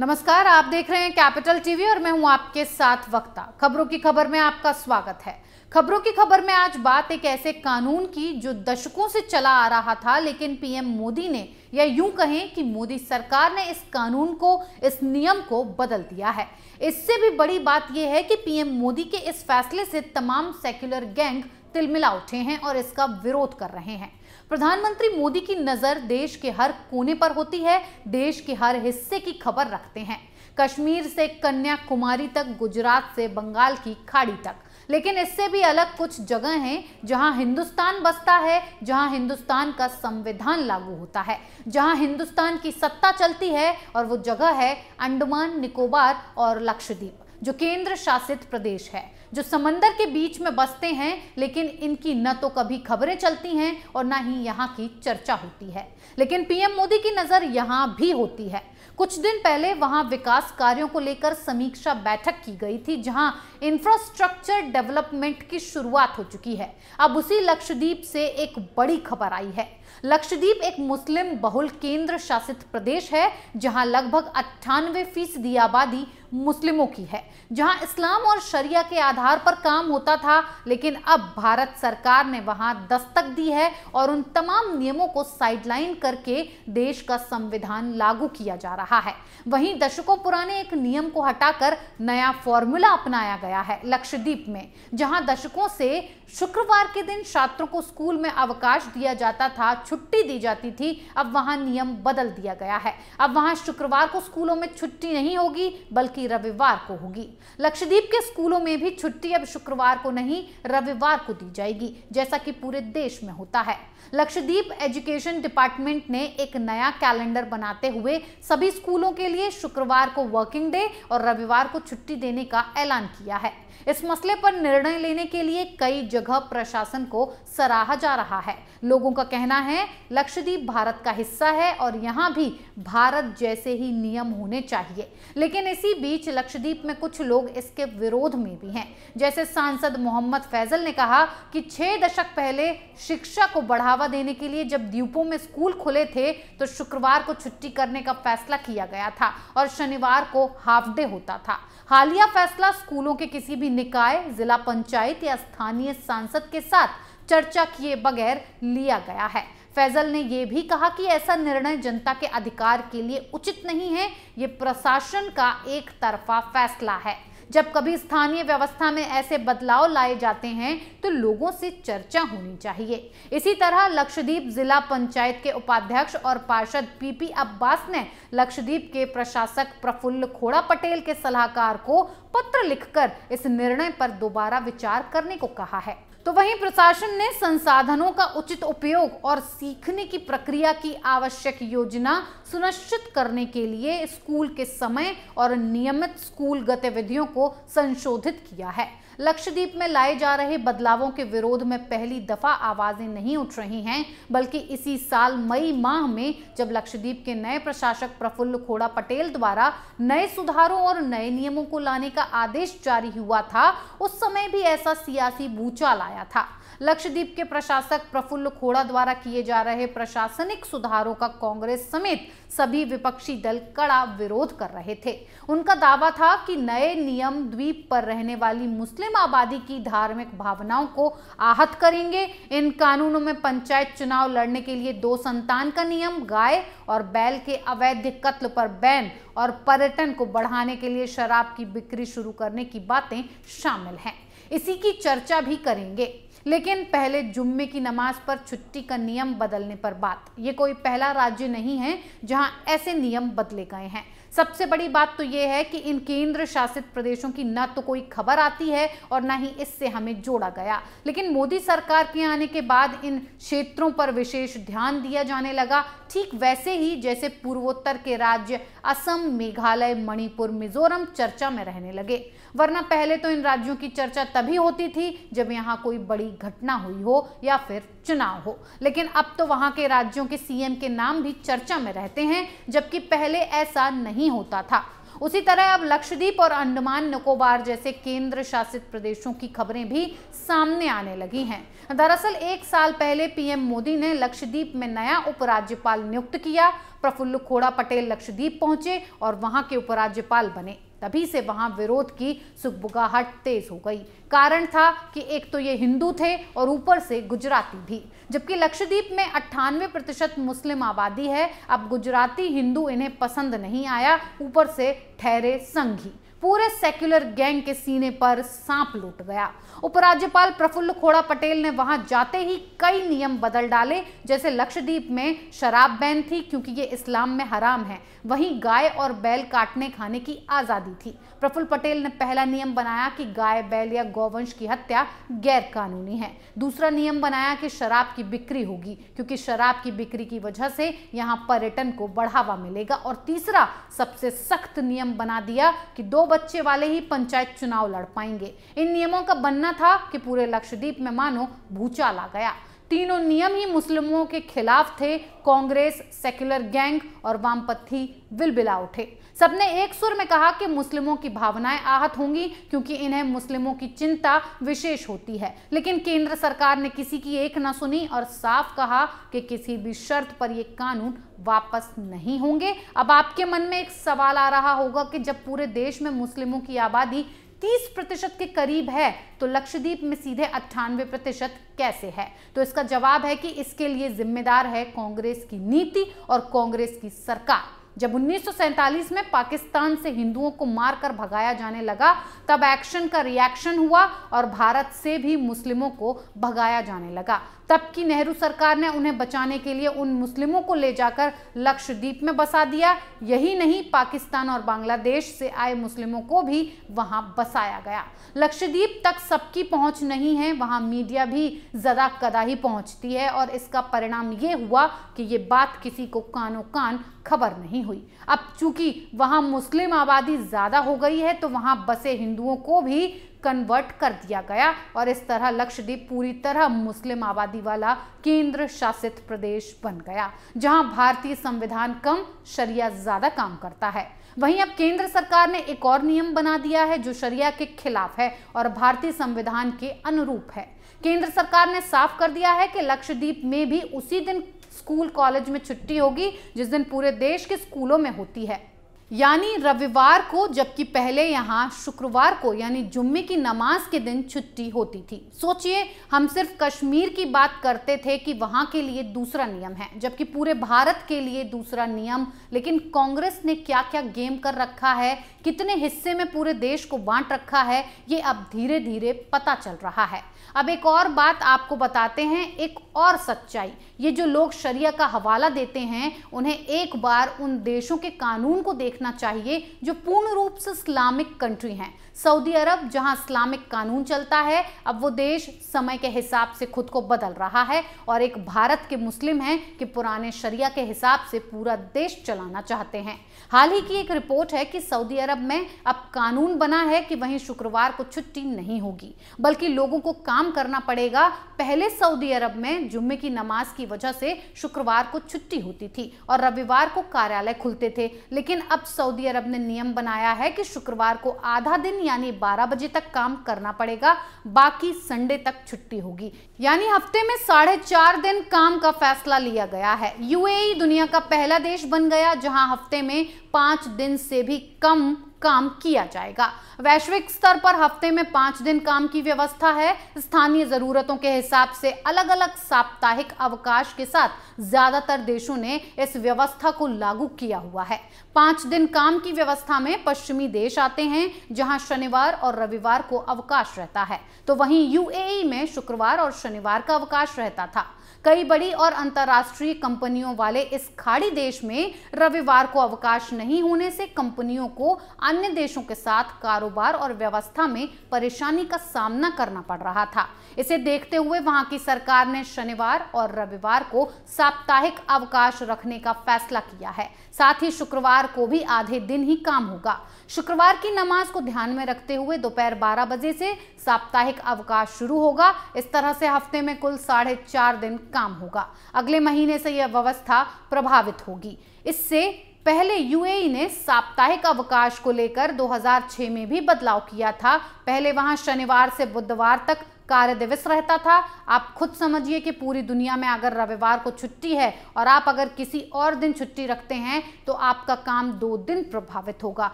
नमस्कार, आप देख रहे हैं कैपिटल टीवी और मैं हूं आपके साथ वक्ता। खबरों की खबर में आपका स्वागत है। खबरों की खबर में आज बात एक ऐसे कानून की जो दशकों से चला आ रहा था, लेकिन पीएम मोदी ने, या यूं कहें कि मोदी सरकार ने इस कानून को, इस नियम को बदल दिया है। इससे भी बड़ी बात यह है कि पीएम मोदी के इस फैसले से तमाम सेक्युलर गैंग तिलमिला उठे हैं और इसका विरोध कर रहे हैं। प्रधानमंत्री मोदी की नजर देश के हर कोने पर होती है, देश के हर हिस्से की खबर रखते हैं, कश्मीर से कन्याकुमारी तक, गुजरात से बंगाल की खाड़ी तक। लेकिन इससे भी अलग कुछ जगह हैं जहां हिंदुस्तान बसता है, जहां हिंदुस्तान का संविधान लागू होता है, जहां हिंदुस्तान की सत्ता चलती है, और वो जगह है अंडमान निकोबार और लक्षद्वीप, जो केंद्र शासित प्रदेश है, जो समंदर के बीच में बसते हैं। लेकिन इनकी न तो कभी खबरें चलती हैं और न ही यहाँ की चर्चा होती है। लेकिन पीएम मोदी की नजर यहाँ भी होती है। कुछ दिन पहले वहां विकास कार्यों को लेकर समीक्षा बैठक की गई थी, जहां इंफ्रास्ट्रक्चर डेवलपमेंट की शुरुआत हो चुकी है। अब उसी लक्षद्वीप से एक बड़ी खबर आई है। लक्षद्वीप एक मुस्लिम बहुल केंद्र शासित प्रदेश है, जहां लगभग 98% आबादी मुस्लिमों की है, जहां इस्लाम और शरिया के आधार पर काम होता था। लेकिन अब भारत सरकार ने वहां दस्तक दी है और उन तमाम नियमों को साइडलाइन करके देश का संविधान लागू किया जा रहा है। वहीं दशकों पुराने एक नियम को हटाकर नया फॉर्मूला अपनाया गया है लक्षद्वीप में, जहां दशकों से शुक्रवार के दिन छात्रों को स्कूल में अवकाश दिया जाता था, छुट्टी दी जाती थी। अब वहां नियम बदल दिया गया है। अब वहां शुक्रवार को स्कूलों में छुट्टी नहीं होगी, बल्कि रविवार को होगी। लक्षद्वीप के स्कूलों में भी छुट्टी अब शुक्रवार को नहीं, रविवार को दी जाएगी, जैसा कि पूरे देश में होता है। लक्षद्वीप एजुकेशन डिपार्टमेंट ने एक नया कैलेंडर बनाते हुए सभी स्कूलों के लिए शुक्रवार को वर्किंग डे और रविवार को छुट्टी देने का ऐलान किया है। इस मसले पर निर्णय लेने के लिए कई जगह प्रशासन को सराहा जा रहा है। लोगों का कहना है लक्षद्वीप भारत का हिस्सा है और यहाँ भी भारत जैसे ही नियम होने चाहिए। लेकिन इसी बीच लक्षद्वीप में कुछ लोग इसके विरोध में भी हैं। जैसे सांसद मोहम्मद फैजल ने कहा कि 6 दशक पहले शिक्षा को बढ़ावा देने के लिए जब द्वीपों में स्कूल खुले थे तो शुक्रवार को छुट्टी करने का फैसला किया गया था और शनिवार को हाफ डे होता था। हालिया फैसला स्कूलों के किसी भी निकाय, जिला पंचायत या स्थानीय सांसद के साथ चर्चा किए बगैर लिया गया है। फैजल ने यह भी कहा कि ऐसा निर्णय जनता के अधिकार के लिए उचित नहीं है, ये प्रशासन का एक तरफा फैसला है। जब कभी स्थानीय व्यवस्था में ऐसे बदलाव लाए जाते हैं तो लोगों से चर्चा होनी चाहिए। इसी तरह लक्षद्वीप जिला पंचायत के उपाध्यक्ष और पार्षद पीपी अब्बास ने लक्षद्वीप के प्रशासक प्रफुल्ल खोड़ा पटेल के सलाहकार को पत्र लिखकर इस निर्णय पर दोबारा विचार करने को कहा है। तो वहीं प्रशासन ने संसाधनों का उचित उपयोग और सीखने की प्रक्रिया की आवश्यक योजना सुनिश्चित करने के लिए स्कूल के समय और नियमित स्कूल गतिविधियों को संशोधित किया है। लक्षद्वीप में लाए जा रहे बदलावों के विरोध में पहली दफा आवाजें नहीं उठ रही हैं, बल्कि इसी साल मई माह में जब लक्षद्वीप के नए प्रशासक प्रफुल्ल खोड़ा पटेल द्वारा नए सुधारों और नए नियमों को लाने का आदेश जारी हुआ था, उस समय भी ऐसा सियासी भूचाल आया था। लक्षद्वीप के प्रशासक प्रफुल्ल खोड़ा द्वारा किए जा रहे प्रशासनिक सुधारों का कांग्रेस समेत सभी विपक्षी दल कड़ा विरोध कर रहे थे। उनका दावा था कि नए नियम द्वीप पर रहने वाली मुस्लिम आबादी की धार्मिक भावनाओं को आहत करेंगे। इन कानूनों में पंचायत चुनाव लड़ने के लिए 2 संतान का नियम, गाय और बैल के अवैध कत्ल पर बैन और पर्यटन को बढ़ाने के लिए शराब की बिक्री शुरू करने की बातें शामिल हैं। इसी की चर्चा भी करेंगे। लेकिन पहले जुम्मे की नमाज पर छुट्टी का नियम बदलने पर बात। ये कोई पहला राज्य नहीं है जहां ऐसे नियम बदले गए हैं। सबसे बड़ी बात तो यह है कि इन केंद्र शासित प्रदेशों की न तो कोई खबर आती है और न ही इससे हमें जोड़ा गया। लेकिन मोदी सरकार के आने के बाद इन क्षेत्रों पर विशेष ध्यान दिया जाने लगा, ठीक वैसे ही जैसे पूर्वोत्तर के राज्य असम, मेघालय, मणिपुर, मिजोरम चर्चा में रहने लगे। वरना पहले तो इन राज्यों की चर्चा तभी होती थी जब यहाँ कोई बड़ी घटना हुई हो या फिर चुनाव हो। लेकिन अब तो वहां के राज्यों के सीएम के नाम भी चर्चा में रहते हैं, जबकि पहले ऐसा नहीं होता था। उसी तरह अब लक्षद्वीप और अंडमान निकोबार जैसे केंद्र शासित प्रदेशों की खबरें भी सामने आने लगी हैं। दरअसल 1 साल पहले पीएम मोदी ने लक्षद्वीप में नया उपराज्यपाल नियुक्त किया। प्रफुल्ल खोड़ा पटेल लक्षद्वीप पहुंचे और वहां के उपराज्यपाल बने। तभी से वहां विरोध की सुगबुगाहट तेज हो गई। कारण था कि एक तो ये हिंदू थे और ऊपर से गुजराती भी, जबकि लक्षद्वीप में 98% मुस्लिम आबादी है। अब गुजराती हिंदू इन्हें पसंद नहीं आया, ऊपर से ठहरे संघी। पूरे सेक्युलर गैंग के सीने पर सांप लूट गया। उपराज्यपाल प्रफुल्ल खोड़ा पटेल ने वहां जाते ही कई नियम बदल डाले। जैसे लक्षद्वीप में शराब बैन थी क्योंकि ये इस्लाम में हराम है, वहीं गाय और बैल काटने खाने की आजादी थी। प्रफुल्ल पटेल ने पहला नियम बनाया कि गाय, बैल या गौवंश की हत्या गैर कानूनी है। दूसरा नियम बनाया कि शराब की बिक्री होगी क्योंकि शराब की बिक्री की वजह से यहाँ पर्यटन को बढ़ावा मिलेगा। और तीसरा सबसे सख्त नियम बना दिया कि 2 बच्चे वाले ही पंचायत चुनाव लड़ पाएंगे। इन नियमों का बनना था कि पूरे लक्षद्वीप में मानो भूचाल आ गया। तीनों नियम ही मुस्लिमों के खिलाफ थे। कांग्रेस, सेक्युलर गैंग और वामपंथी बिलबिला उठे। सबने एक सुर में कहा कि मुस्लिमों की भावनाएं आहत होंगी क्योंकि इन्हें मुस्लिमों की चिंता विशेष होती है। लेकिन केंद्र सरकार ने किसी की एक न सुनी और साफ कहा कि किसी भी शर्त पर ये कानून वापस नहीं होंगे। अब आपके मन में एक सवाल आ रहा होगा कि जब पूरे देश में मुस्लिमों की आबादी 30% के करीब है तो लक्षद्वीप में सीधे 98% कैसे है? तो इसका जवाब है कि इसके लिए जिम्मेदार है कांग्रेस की नीति और कांग्रेस की सरकार। जब 1947 में पाकिस्तान से हिंदुओं को मारकर भगाया जाने लगा, तब एक्शन का रिएक्शन हुआ और भारत से भी मुस्लिमों को भगाया जाने लगा। तब की नेहरू सरकार ने उन्हें बचाने के लिए उन मुस्लिमों को ले जाकर लक्षद्वीप में बसा दिया। यही नहीं, पाकिस्तान और बांग्लादेश से आए मुस्लिमों को भी वहां बसाया गया। लक्षद्वीप तक सबकी पहुंच नहीं है, वहां मीडिया भी ज़रा कदा ही पहुंचती है और इसका परिणाम ये हुआ कि ये बात किसी को कानों कान खबर नहीं हुई। अब चूंकि वहां मुस्लिम आबादी ज़्यादा हो गई है तो वहां बसे हिंदुओं को भी कन्वर्ट कर दिया गया और इस तरह लक्षद्वीप पूरी तरह मुस्लिम आबादी वाला केंद्र शासित प्रदेश बन गया, जहां भारतीय संविधान कम, शरिया ज्यादा काम करता है। वहीं अब केंद्र सरकार ने एक और नियम बना दिया है जो शरिया के खिलाफ है और भारतीय संविधान के अनुरूप है। केंद्र सरकार ने साफ कर दिया है कि लक्षद्वीप में भी उसी दिन स्कूल कॉलेज में छुट्टी होगी जिस दिन पूरे देश के स्कूलों में होती है, यानी रविवार को, जबकि पहले यहाँ शुक्रवार को यानी जुम्मे की नमाज के दिन छुट्टी होती थी। सोचिए, हम सिर्फ कश्मीर की बात करते थे कि वहाँ के लिए दूसरा नियम है, जबकि पूरे भारत के लिए दूसरा नियम। लेकिन कांग्रेस ने क्या क्या गेम कर रखा है, कितने हिस्से में पूरे देश को बांट रखा है, ये अब धीरे धीरे पता चल रहा है। अब एक और बात आपको बताते हैं, एक और सच्चाई। ये जो लोग शरिया का हवाला देते हैं, उन्हें एक बार उन देशों के कानून को देखना चाहिए जो पूर्ण रूप से इस्लामिक कंट्री हैं। सऊदी अरब, जहां इस्लामिक कानून चलता है, अब वो देश समय के हिसाब से खुद को बदल रहा है। और एक भारत के मुस्लिम हैं कि पुराने शरिया के हिसाब से पूरा देश चलाना चाहते हैं। हाल ही की एक रिपोर्ट है कि सऊदी अरब में अब कानून बना है कि वहीं शुक्रवार को छुट्टी नहीं होगी, बल्कि लोगों को काम करना पड़ेगा। पहले सऊदी अरब में जुम्मे की नमाज की वजह से शुक्रवार को छुट्टी होती थी और रविवार को कार्यालय खुलते थे। लेकिन अब सऊदी अरब ने नियम बनाया है कि शुक्रवार को आधा दिन यानी 12 बजे तक काम करना पड़ेगा, बाकी संडे तक छुट्टी होगी। यानी हफ्ते में 4.5 दिन काम का फैसला लिया गया है। यूएई दुनिया का पहला देश बन गया जहां हफ्ते में 5 दिन से भी कम काम किया जाएगा। वैश्विक स्तर पर हफ्ते में 5 दिन काम की व्यवस्था है। स्थानीय जरूरतों के हिसाब से अलग अलग साप्ताहिक अवकाश के साथ ज्यादातर देशों ने इस व्यवस्था को लागू किया हुआ है। 5 दिन काम की व्यवस्था में पश्चिमी देश आते हैं जहां शनिवार और रविवार को अवकाश रहता है, तो वहीं यूएई में शुक्रवार और शनिवार का अवकाश रहता था। कई बड़ी और अंतर्राष्ट्रीय कंपनियों वाले इस खाड़ी देश में रविवार को अवकाश नहीं होने से कंपनियों को अन्य देशों के साथ कारोबार और व्यवस्था में परेशानी का सामना करना पड़ रहा था। इसे देखते हुए वहां की सरकार ने शनिवार और रविवार को साप्ताहिक अवकाश रखने का फैसला किया है। साथ ही शुक्रवार को भी आधे दिन ही काम होगा। शुक्रवार की नमाज को ध्यान में रखते हुए दोपहर 12 बजे से साप्ताहिक अवकाश शुरू होगा। इस तरह से हफ्ते में कुल 4.5 दिन काम होगा। अगले महीने से यह व्यवस्था प्रभावित होगी। इससे पहले यूएई ने साप्ताहिक अवकाश को लेकर 2006 में भी बदलाव किया था। पहले वहां शनिवार से बुधवार तक कार्य दिवस रहता था। आप खुद समझिए कि पूरी दुनिया में अगर रविवार को छुट्टी है और आप अगर किसी और दिन छुट्टी रखते हैं तो आपका काम 2 दिन प्रभावित होगा।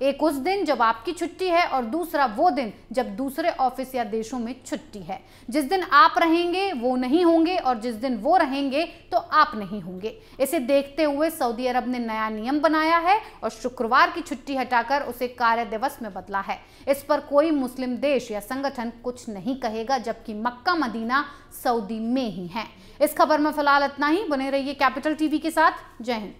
एक उस दिन जब आपकी छुट्टी है और दूसरा वो दिन जब दूसरे ऑफिस या देशों में छुट्टी है। जिस दिन आप रहेंगे वो नहीं होंगे और जिस दिन वो रहेंगे तो आप नहीं होंगे। इसे देखते हुए सऊदी अरब ने नया नियम बनाया है और शुक्रवार की छुट्टी हटाकर उसे कार्य दिवस में बदला है। इस पर कोई मुस्लिम देश या संगठन कुछ नहीं कहेगा, जबकि मक्का मदीना सऊदी में ही है। इस खबर में फिलहाल इतना ही। बने रहिए कैपिटल टीवी के साथ। जय हिंद।